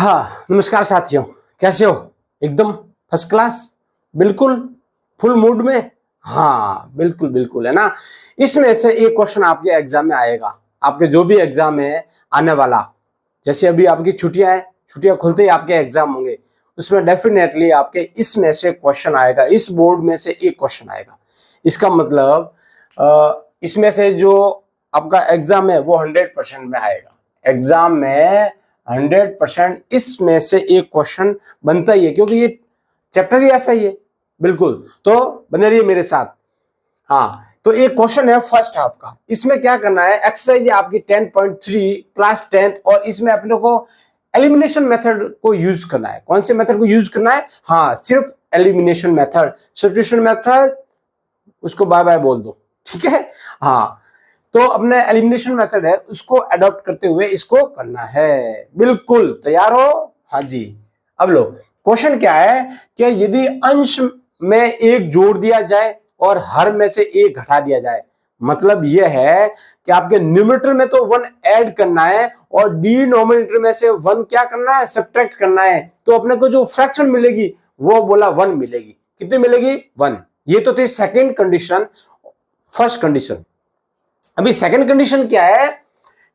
हाँ, नमस्कार साथियों, कैसे हो? एकदम फर्स्ट क्लास, बिल्कुल फुल मूड में। हाँ, बिल्कुल बिल्कुल, है ना। इसमें से एक क्वेश्चन आपके एग्जाम में आएगा, आपके जो भी एग्जाम है आने वाला। जैसे अभी आपकी छुट्टियां हैं, छुट्टियां खुलते ही आपके एग्जाम होंगे, उसमें डेफिनेटली आपके इसमें से क्वेश्चन आएगा, इस बोर्ड में से एक क्वेश्चन आएगा। इसका मतलब इसमें से जो आपका एग्जाम है वो 100% में आएगा। एग्जाम में 100% इसमें से एक क्वेश्चन बनता ही है, क्योंकि ये चैप्टर ही ऐसा ही है। बिल्कुल, तो बने रहिए मेरे साथ। हाँ, तो एक क्वेश्चन है फर्स्ट हाफ का। इसमें क्या करना है, एक्सरसाइज है आपकी 10.3 क्लास 10th, और इसमें अपने को एलिमिनेशन मेथड को यूज करना है। कौन से मेथड को यूज करना है? हाँ, सिर्फ एलिमिनेशन मेथड। सब्स्टिट्यूशन मेथड उसको बाय बाय बोल दो, ठीक है। हाँ, तो अपने एलिमिनेशन मेथड है उसको अडॉप्ट करते हुए इसको करना है। बिल्कुल तैयार हो? हाँ जी। अब लो, क्वेश्चन क्या है कि यदि अंश में एक जोड़ दिया जाए और हर में से एक घटा दिया जाए, मतलब यह है कि आपके न्यूमरेटर में तो 1 ऐड करना है और डिनोमिनेटर में से 1 क्या करना है, सब्ट्रैक्ट करना है। तो अपने को जो फ्रैक्शन मिलेगी वो बोला 1 मिलेगी। कितनी मिलेगी? 1। ये तो थी सेकेंड कंडीशन। फर्स्ट कंडीशन, अभी सेकंड कंडीशन क्या है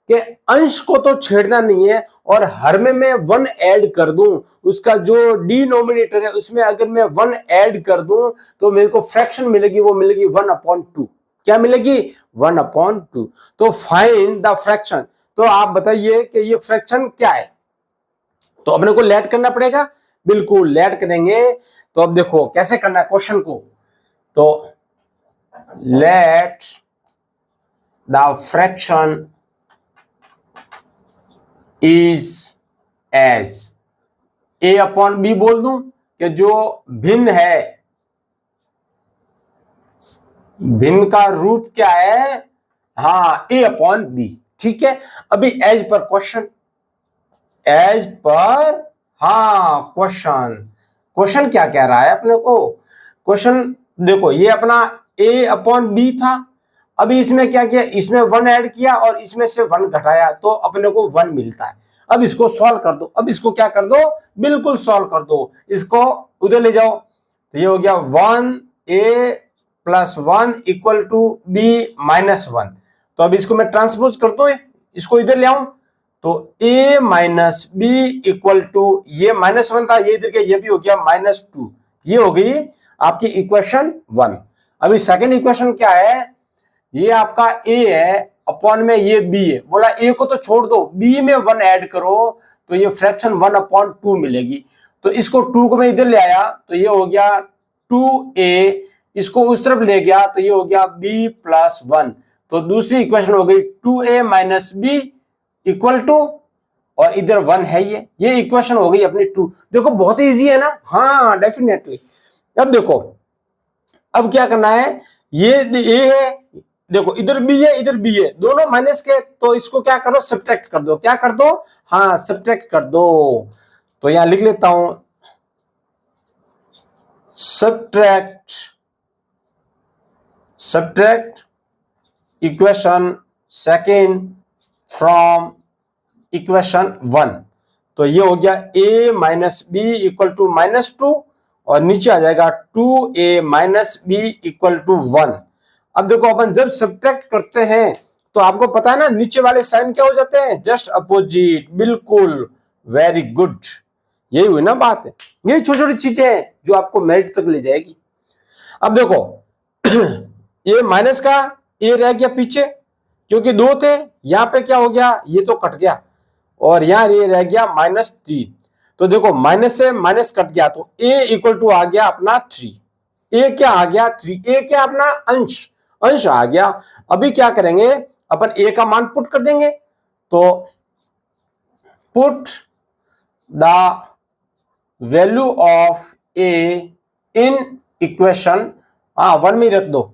कि अंश को तो छेड़ना नहीं है और हर में मैं 1 ऐड कर दूं, उसका जो डिनोमिनेटर है उसमें अगर मैं 1 ऐड कर दूं तो मेरे को फ्रैक्शन मिलेगी, वो मिलेगी 1/2। क्या मिलेगी? 1/2। तो फाइंड द फ्रैक्शन। तो आप बताइए कि ये फ्रैक्शन क्या है। तो अपने को लेट करना पड़ेगा, बिल्कुल लेट करेंगे। तो अब देखो कैसे करना है क्वेश्चन को। तो late the fraction is as a/b बोल दूं कि जो भिन्न है, भिन्न का रूप क्या है? हाँ, a/b, ठीक है। अभी as per question, as per, हाँ क्वेश्चन, क्वेश्चन क्या कह रहा है अपने को? क्वेश्चन देखो, ये अपना a/b था। अभी इसमें क्या किया, इसमें 1 ऐड किया और इसमें से 1 घटाया, तो अपने को 1 मिलता है। अब इसको सॉल्व कर दो। अब इसको क्या कर दो, बिल्कुल सॉल्व कर दो। इसको उधर ले जाओ, तो ये हो गया 1a + 1 = b - 1। तो अब इसको मैं ट्रांसपोज कर दो, इसको इधर ले आऊं, तो a - b = ये -1 था, ये इधर के, ये भी हो गया -2। ये हो गई आपकी इक्वेशन 1। अभी सेकंड इक्वेशन क्या है, ये आपका a है अपॉन में ये b है। बोला a को तो छोड़ दो, b में 1 ऐड करो तो ये फ्रैक्शन 1/2 मिलेगी। तो इसको 2 को मैं इधर ले आया तो ये हो गया 2a, इसको उस तरफ ले गया तो ये हो गया b + 1। तो दूसरी इक्वेशन हो गई 2a - b = और इधर 1 है। ये इक्वेशन हो गई अपनी 2। देखो बहुत ही इजी है ना। हाँ डेफिनेटली। अब देखो, अब क्या करना है, ये a है, देखो इधर b है इधर b है, दोनों माइनस के, तो इसको क्या करो, सब्ट्रैक्ट कर दो। क्या कर दो? हाँ, सब्ट्रैक्ट कर दो। तो यहां लिख लेता हूं, subtract equation second from equation 1। तो ये हो गया a - b = -2 और नीचे आ जाएगा 2a - b = 1। अब देखो अपन जब सब्ट्रैक्ट करते हैं तो आपको पता है ना, नीचे वाले साइन क्या हो जाते हैं, जस्ट अपोजिट। बिल्कुल, वेरी गुड, यही हुई ना बात है। यही छोटी छोटी चीजें हैं जो आपको मेरिट तक ले जाएगी। अब देखो ये माइनस का ए रह गया पीछे, क्योंकि 2 थे, यहां पे क्या हो गया, ये तो कट गया और यहां ये रह गया -3। तो देखो माइनस से माइनस कट गया तो a = आ गया अपना 3। a क्या आ गया? 3। a क्या अपना अंश आ गया। अभी क्या करेंगे, अपन a का मान पुट कर देंगे। तो put the value of a in equation, 1 में रख दो।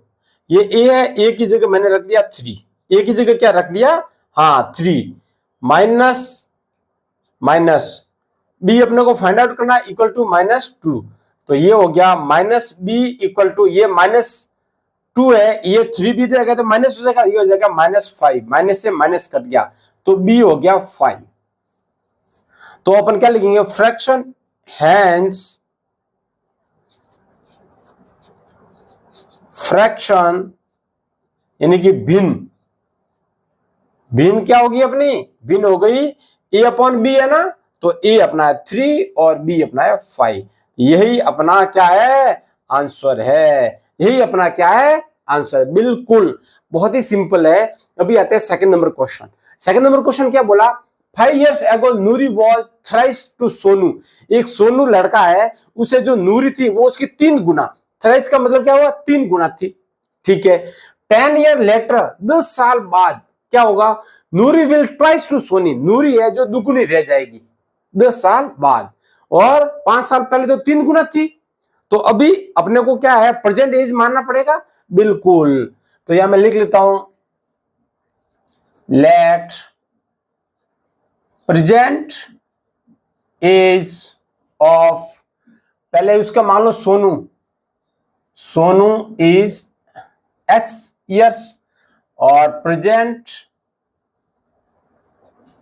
ये a है, a की जगह मैंने रख दिया 3। a की जगह क्या रख दिया? हाँ 3 माइनस b अपने को फाइंड आउट करना है =-2। तो ये हो गया -b = ये -2 है, ये 3 भी देगा तो माइनस हो जाएगा, ये हो जाएगा -5। माइनस से माइनस कट गया तो b हो गया 5। तो अपन क्या लिखेंगे, फ्रैक्शन, हैंस फ्रैक्शन यानी कि भिन्न, भिन्न क्या होगी अपनी, भिन्न हो गई a अपॉन बी है ना, तो a अपना है 3 और b अपना है 5। यही अपना क्या है, आंसर है, यही अपना क्या है, आंसर। बिल्कुल बहुत ही सिंपल है। अभी आते हैं second number question. Second number question क्या बोला, 5 years ago Noori was thrice to Sonu. एक सोनू लड़का है, उसे जो नूरी थी वो उसकी 3 गुना, थ्राइस का मतलब क्या हुआ, 3 गुना थी, ठीक है। 10 year later 10 साल बाद क्या होगा, नूरी विल ट्वाइस टू सोनी, नूरी है जो दुगुनी रह जाएगी 10 साल बाद, और 5 साल पहले तो 3 गुना थी। तो अभी अपने को क्या है, प्रेजेंट एज मानना पड़ेगा। बिल्कुल, तो यहां मैं लिख लेता हूं, लेट प्रेजेंट एज ऑफ, पहले उसका मान लो Sonu, Sonu is x years और प्रेजेंट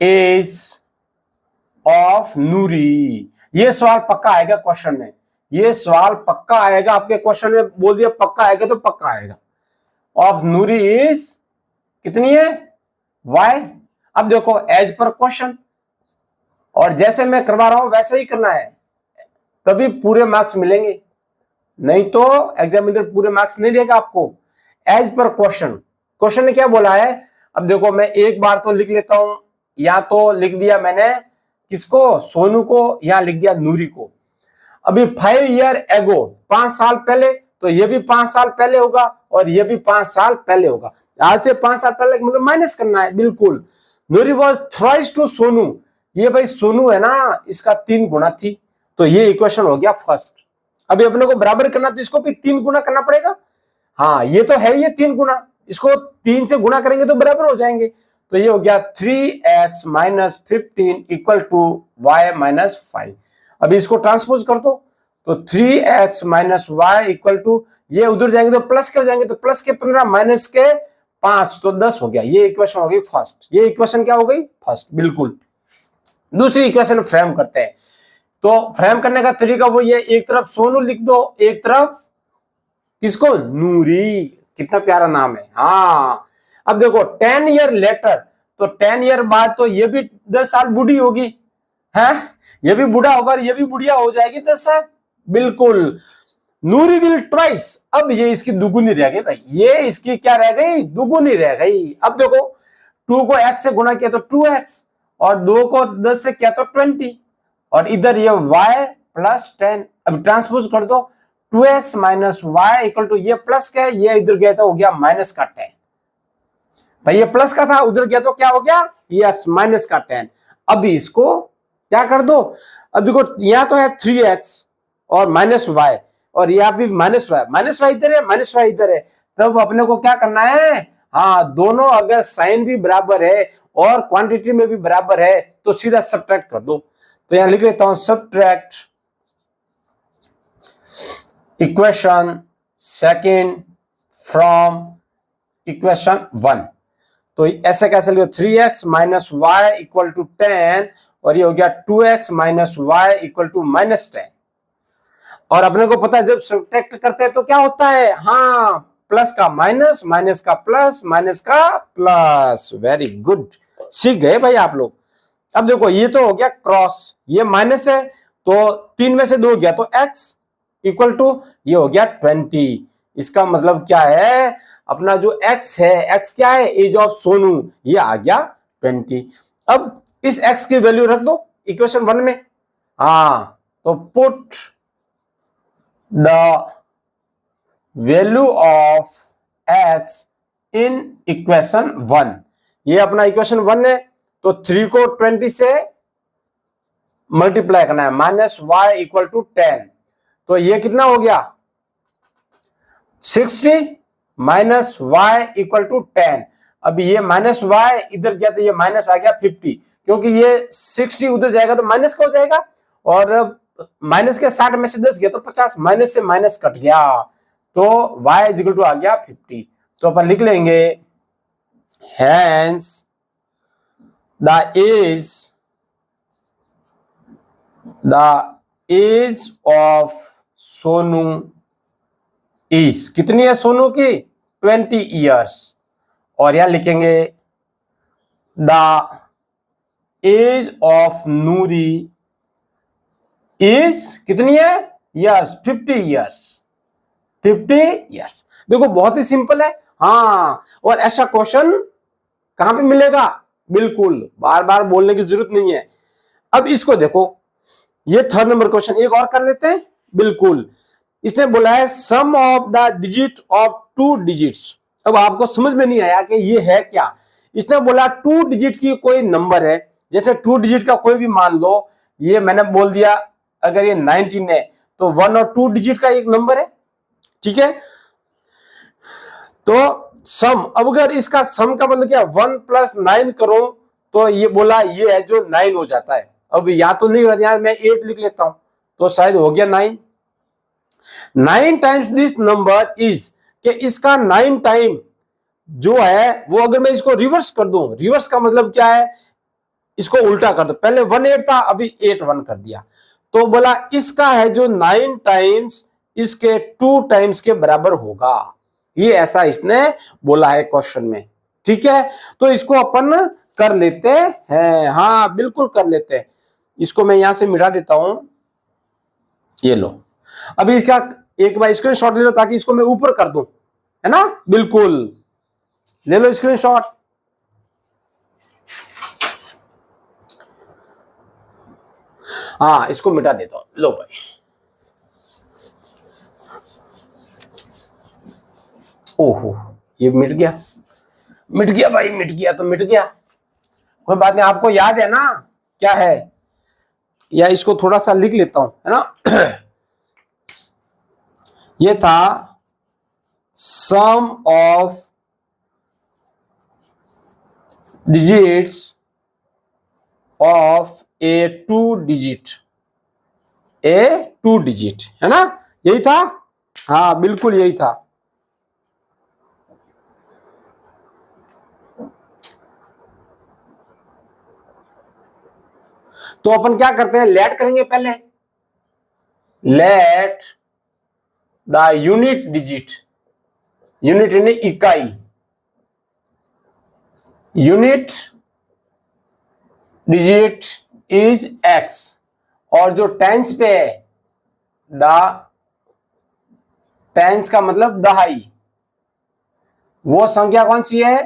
एज ऑफ नूरी। ये सवाल पक्का आएगा क्वेश्चन में, ये सवाल पक्का आएगा आपके क्वेश्चन में, बोल दिया पक्का आएगा तो पक्का आएगा। ऑफ नूरी इज कितनी है, y। अब देखो एज पर क्वेश्चन, और जैसे मैं करवा रहा हूं वैसे ही करना है, तभी पूरे मार्क्स मिलेंगे, नहीं तो एग्जामिनर पूरे मार्क्स नहीं देगा आपको। एज पर क्वेश्चन, क्वेश्चन ने क्या बोला है, अब देखो मैं एक बार तो लिख लेता हूं, या तो लिख दिया मैंने किसको, सोनू को, यहां लिख दिया नूरी को। अभी 5 year ago 5 साल पहले, तो ये भी 5 साल पहले होगा और ये भी 5 साल पहले होगा। आज से 5 साल पहले मतलब माइनस करना है। बिल्कुल, नूरी वॉज थ्राइस टू सोनू, ये भाई सोनू है ना, इसका 3 गुना थी, तो ये इक्वेशन हो गया फर्स्ट। अभी अपने को बराबर करना, तो इसको भी 3 गुना करना पड़ेगा। हाँ ये तो है, ये 3 गुना, इसको 3 से गुना करेंगे तो बराबर हो जाएंगे। तो ये हो गया 3x minus 15 equal to y minus 5। अभी इसको ट्रांसपोज कर दो, तो 3x minus y equal to, ये उधर जाएंगे तो प्लस के हो जाएंगे, तो प्लस के 15 माइनस के 5 तो 10 हो गया। ये इक्वेशन हो गई फर्स्ट, ये इक्वेशन क्या हो गई, फर्स्ट। बिल्कुल, दूसरी इक्वेशन फ्रेम करते हैं। तो फ्रेम करने का तरीका वो ये, एक तरफ सोनू लिख दो, एक तरफ किसको, नूरी, कितना प्यारा नाम है। हाँ अब देखो 10 year लेटर, तो 10 year बाद तो ये भी 10 साल बूढ़ी होगी, है ये भी बूढ़ा होगा और ये भी बुढ़िया हो जाएगी 10 साल। बिल्कुल, नूरी विल ट्वाइस, अब ये इसकी दुगुनी रह गई भाई, ये इसकी क्या रह गई, दुगुनी रह गई। अब देखो 2 को x से गुणा किया तो 2x, और 2 को 10 से किया तो 20, और इधर ये y प्लस 10। अब ट्रांसपोज कर दो, 2x minus y equal to, ये प्लस का है, ये इधर गया तो हो गया माइनस का 10। भाई ये प्लस का था, उधर गया तो क्या हो गया, यस माइनस का 10। अभी इसको क्या कर दो, अब देखो यहां तो है 3x और माइनस वाई, और यहां भी माइनस वाई इधर है, माइनस वाई इधर है, तब अपने को क्या करना है, हाँ दोनों अगर साइन भी बराबर है और क्वांटिटी में भी बराबर है तो सीधा सब्ट्रैक्ट कर दो। तो यहां लिख लेता हूं, subtract equation second from equation 1। तो ऐसे कैसे लिखो, 3x minus y equal to 10, और ये हो गया 2x minus y equal to minus 10। और अपने को पता है जब सब्ट्रैक्ट करते हैं तो क्या होता है, हाँ प्लस का माइनस, माइनस का प्लस, माइनस का प्लस। वेरी गुड, सीख गए भाई आप लोग। अब देखो ये तो हो गया क्रॉस, ये माइनस है तो 3 में से 2 गया तो x इक्वल टू, ये हो गया 20। इसका मतलब क्या है, अपना जो x है, x क्या है, एज ऑफ सोनू, ये आ गया 20। अब इस x की वैल्यू रख दो इक्वेशन 1 में। हाँ तो put the value of x in equation 1। ये अपना इक्वेशन 1 है, तो 3 को 20 से मल्टीप्लाई करना है, माइनस वाई इक्वल टू 10। तो ये कितना हो गया 60 माइनस वाई इक्वल टू 10। अब ये माइनस वाई इधर गया तो ये माइनस आ गया 50, क्योंकि ये 60 उधर जाएगा तो माइनस का हो जाएगा, और माइनस के 60 में से 10 गया तो 50, माइनस से माइनस कट गया, तो y इक्वल टू आ गया 50। तो अपन लिख लेंगे, hence the age the age of Sonu is, कितनी है सोनू की? 20 ईयर्स। और यहां लिखेंगे the age of Noori is, कितनी है? Yes, 50 years. 50 ईयर्स। देखो बहुत ही सिंपल है। हाँ, और ऐसा क्वेश्चन कहां पे मिलेगा? बिल्कुल, बार बार बोलने की जरूरत नहीं है। अब इसको देखो, ये थर्ड नंबर क्वेश्चन एक और कर लेते हैं। बिल्कुल, इसने बोला है sum of the digit of 2 digits. अब आपको समझ में नहीं आया कि ये है क्या। इसने बोला 2 डिजिट की कोई नंबर है, जैसे 2 डिजिट का कोई भी मान लो, ये मैंने बोल दिया अगर ये 19 है तो 1 और 2 डिजिट का एक नंबर है, ठीक है। तो सम, अब अगर इसका सम का मतलब क्या, 1 + 9 करो तो ये बोला ये है जो 9 हो जाता है। अब या तो नहीं, यहां मैं 8 लिख लेता हूं तो शायद हो गया 9। 9 टाइम्स दिस नंबर इज, कि इसका 9 टाइम जो है वो, अगर मैं इसको रिवर्स कर दूं, रिवर्स का मतलब क्या है, इसको उल्टा कर दो, पहले 1 8 था, अभी 8 1 कर दिया, तो बोला इसका है जो 9 टाइम्स इसके 2 टाइम्स के बराबर होगा। ये ऐसा इसने बोला है क्वेश्चन में, ठीक है। तो इसको अपन कर लेते हैं, हाँ बिल्कुल कर लेते हैं। इसको मैं यहां से मिटा देता हूं, ये लो। अभी इसका एक बार स्क्रीनशॉट ले लो ताकि इसको मैं ऊपर कर दूं, है ना। बिल्कुल, ले लो स्क्रीनशॉट। हाँ, इसको मिटा देता हूं, लो भाई। ओहो, ये मिट गया, मिट गया भाई, मिट गया तो मिट गया, कोई बात नहीं। आपको याद है ना क्या है, या इसको थोड़ा सा लिख लेता हूं, है ना। ये था sum of digits of a 2 digit, a 2 digit, है ना, यही था। हाँ बिल्कुल यही था। तो अपन क्या करते हैं, लेट करेंगे पहले, let the unit digit, unit यानी इकाई, यूनिट डिजिट इज x, और जो टेंस पे है, द टेंस का मतलब दहाई, वो संख्या कौन सी है,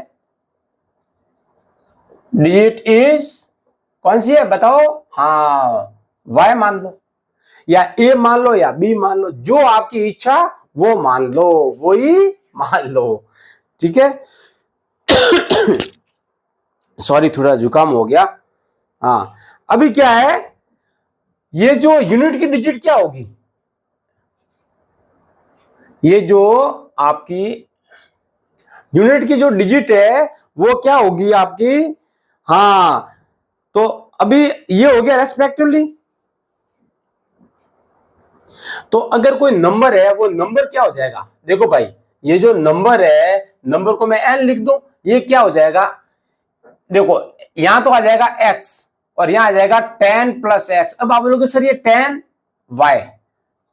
डिजिट इज कौन सी है बताओ। हाँ, y मान लो, या a मान लो, या b मान लो, जो आपकी इच्छा वो मान लो, वो ही मान लो, ठीक है। सॉरी, थोड़ा जुकाम हो गया। हाँ, अभी क्या है, ये जो यूनिट की डिजिट क्या होगी, ये जो आपकी यूनिट की जो डिजिट है वो क्या होगी आपकी। हाँ, तो अभी ये हो गया रेस्पेक्टिवली। तो अगर कोई नंबर है, वो नंबर क्या हो जाएगा, देखो भाई, ये जो नंबर है, नंबर को मैं n लिख दूं, ये क्या हो जाएगा, देखो यहां तो आ जाएगा x, और यहां आ जाएगा 10 + x। अब आप बोलोगे सर ये 10y,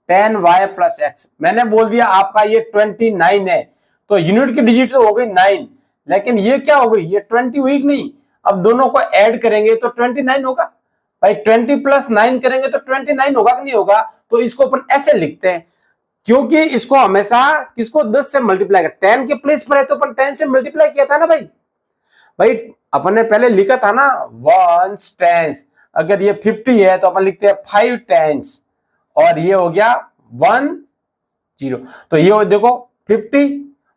10y + x, मैंने बोल दिया आपका ये 29 है, तो यूनिट की डिजिट तो हो गई 9, लेकिन ये क्या हो गई, ये 20 हुई नहीं। अब दोनों को ऐड करेंगे तो 29 होगा भाई, 20 + 9 करेंगे तो 29 होगा कि नहीं होगा। तो इसको अपन ऐसे लिखते हैं, क्योंकि इसको हमेशा किसको 10 से मल्टीप्लाई कर, 10 के प्लेस पर है तो अपन 10 से मल्टीप्लाई किया था ना भाई। भाई अपन ने पहले लिखा था ना 1 टेंस, अगर ये 50 है तो अपन लिखते हैं 5 टेंस, और ये हो गया 1 0, तो ये देखो 50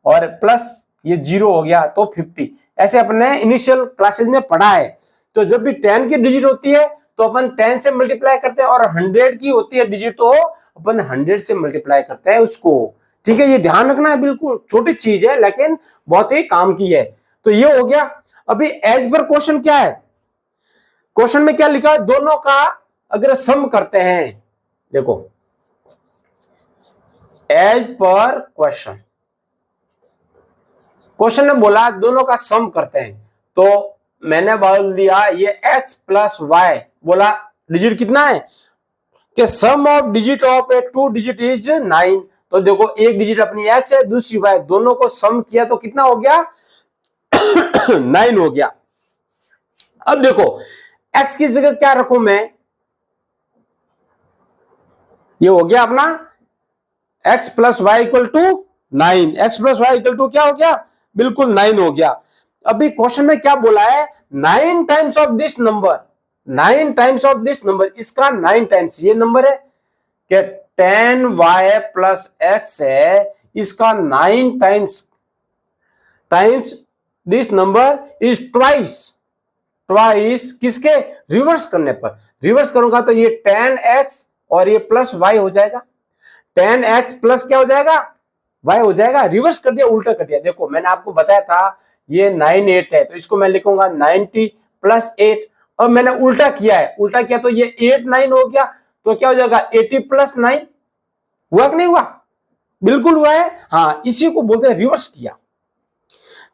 और प्लस ये 0 हो गया तो 50। ऐसे अपने इनिशियल क्लासेस में पढ़ा है। तो जब भी 10 की डिजिट होती है तो अपन 10 से मल्टीप्लाई करते हैं, और 100 की होती है डिजिट तो अपन 100 से मल्टीप्लाई करते हैं उसको, ठीक है। ये ध्यान रखना है, बिल्कुल छोटी चीज है लेकिन बहुत ही काम की है। तो ये हो गया। अभी एज पर क्वेश्चन क्या है, क्वेश्चन में क्या लिखा है, दोनों का अगर सम करते हैं, देखो एज पर क्वेश्चन, क्वेश्चन ने बोला दोनों का सम करते हैं, तो मैंने बोल दिया ये x + y, बोला डिजिट कितना है कि sum of digit of a two digit is 9। तो देखो एक डिजिट अपनी x है, दूसरी y, दोनों को सम किया तो कितना हो गया 9 हो गया। अब देखो x की जगह क्या रखूं मैं, ये हो गया अपना x plus y equal to 9, x plus y equal to क्या हो गया, बिल्कुल 9 हो गया। अभी क्वेश्चन में क्या बोला है, 9 times of this number, 9 times of this number, इसका 9 टाइम्स ये नंबर है कि 10y प्लस एक्स है, इसका 9 times this number is twice, twice किसके, रिवर्स करने पर, रिवर्स करूंगा तो ये 10x और ये प्लस y हो जाएगा, 10x प्लस क्या हो जाएगा, y हो जाएगा, रिवर्स कर दिया, उल्टा कर दिया। देखो मैंने आपको बताया था ये 9 8 है, तो इसको मैं लिखूंगा 90 प्लस 8। अब मैंने उल्टा किया है, उल्टा किया तो ये 8 9 हो गया, तो क्या हो जाएगा 80 प्लस 9, हुआ कि नहीं हुआ, बिल्कुल हुआ है। हाँ, इसी को बोलते हैं रिवर्स किया।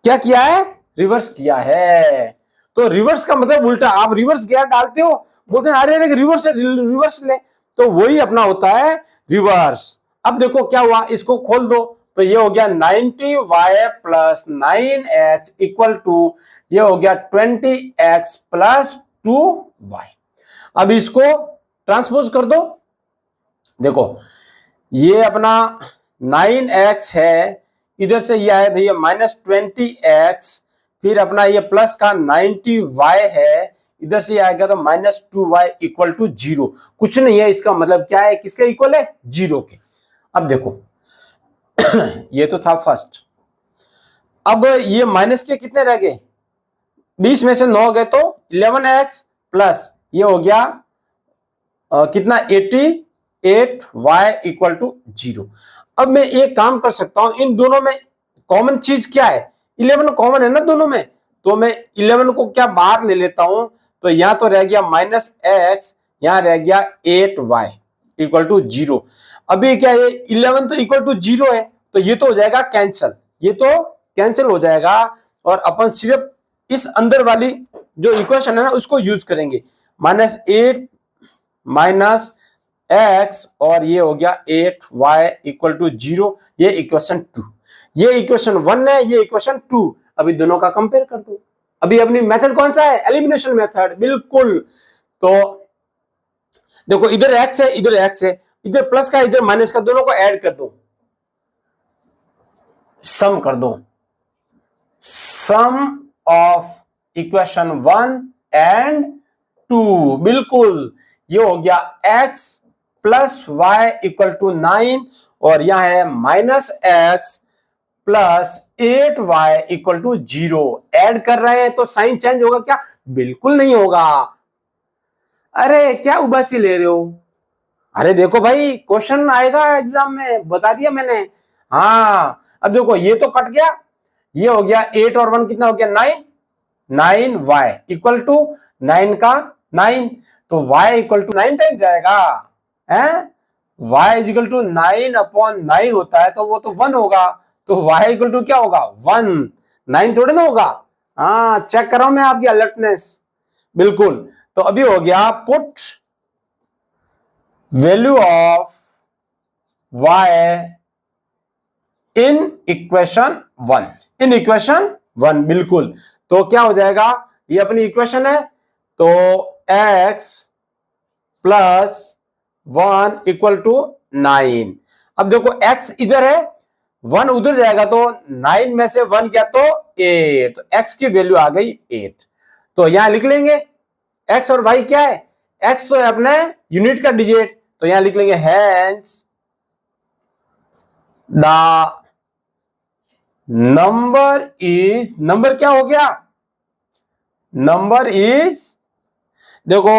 क्या किया है, रिवर्स किया है। तो रिवर्स का मतलब उल्टा, आप रिवर्स गियर डालते हो, बोलते हैं अरे रिवर्स रिवर्स ले, तो वही अपना होता है रिवर्स। अब देखो क्या हुआ, इसको खोल दो तो ये हो गया 90y plus 9x equal to ये हो गया 20x प्लस 2y। अब इसको ट्रांसपोज कर दो, देखो ये अपना 9x है, इधर से ये आया भैया माइनस 20x, फिर अपना ये प्लस का 90y है, इधर से आएगा तो माइनस 2y इक्वल टू 0। कुछ नहीं है, इसका मतलब क्या है, किसके इक्वल है, 0 के। अब देखो ये तो था फर्स्ट, अब ये माइनस के कितने रह गए, 20 में से 9 गए तो 11x प्लस ये हो गया कितना 88y इक्वल टू 0। अब मैं एक काम कर सकता हूं, इन दोनों में कॉमन चीज क्या है, 11 कॉमन है ना दोनों में, तो मैं 11 को क्या बाहर ले लेता हूं, तो यहां तो रह गया माइनस एक्स, यहां रह गया 8y इक्वल टू 0। अभी क्या है 11 तो इक्वल टू 0 है, तो ये तो हो जाएगा कैंसिल, ये तो कैंसिल हो जाएगा, और अपन सिर्फ इस अंदर वाली जो इक्वेशन है ना उसको यूज करेंगे, -8 माइनस एक्स और ये हो गया 8y इक्वल टू 0, ये इक्वेशन 2, ये इक्वेशन 1 है, ये इक्वेशन 2। अभी दोनों का कंपेयर कर दो। अभी अपनी मेथड कौन सा है, एलिमिनेशन मेथड, बिल्कुल। तो देखो इधर x है, इधर x है, इधर प्लस का इधर माइनस का, दोनों को ऐड कर दो, सम कर दो, सम ऑफ इक्वेशन 1 एंड 2, बिल्कुल ये हो गया x plus y equal to 9 और यहां है minus x plus 8y equal to 0। Add कर रहे हैं तो साइन चेंज होगा क्या, बिल्कुल नहीं होगा। अरे क्या उबासी ले रहे हो, अरे देखो भाई क्वेश्चन आएगा एग्जाम में, बता दिया मैंने। हाँ अब देखो ये तो कट गया, ये हो गया 8 और 1 कितना हो गया 9, 9y इक्वल टू 9 का 9, तो y इक्वल टू 9 टाइम जाएगा है, y इक्वल टू 9 अपॉन 9 होता है तो वो तो 1 होगा, तो y इक्वल टू क्या होगा 1, 9 थोड़े ना होगा। हाँ चेक कर रहा हूं मैं आपकी अलर्टनेस, बिल्कुल। तो अभी हो गया put value of y in equation 1, in equation 1, बिल्कुल। तो क्या हो जाएगा, ये अपनी इक्वेशन है, तो x प्लस 1 इक्वल टू 9। अब देखो x इधर है, 1 उधर जाएगा तो 9 में से 1 गया तो 8, तो x की वैल्यू आ गई 8। तो यहां लिख लेंगे x और y क्या है, x तो है अपने यूनिट का डिजिट, तो यहां लिख लेंगे hence the number is, number क्या हो गया, नंबर इज, देखो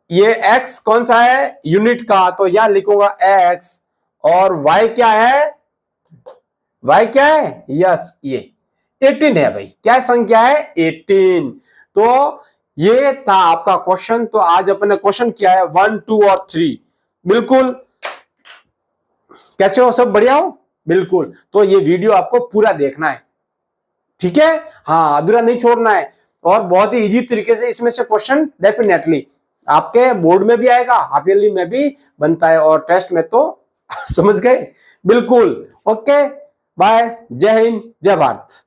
ये x कौन सा है यूनिट का, तो यहां लिखूंगा x, और y क्या है, y क्या है, यस ये 18 है भाई, क्या संख्या है 18। तो ये था आपका क्वेश्चन। तो आज अपने क्वेश्चन किया है 1 2 और 3, बिल्कुल। कैसे हो, सब बढ़िया हो, बिल्कुल। तो ये वीडियो आपको पूरा देखना है, ठीक है, हाँ अधूरा नहीं छोड़ना है, और बहुत ही इजी तरीके से इसमें से क्वेश्चन डेफिनेटली आपके बोर्ड में भी आएगा, हाफ ईयरली में भी बनता है और टेस्ट में तो समझ गए। बिल्कुल। ओके, बाय, जय हिंद, जय भारत।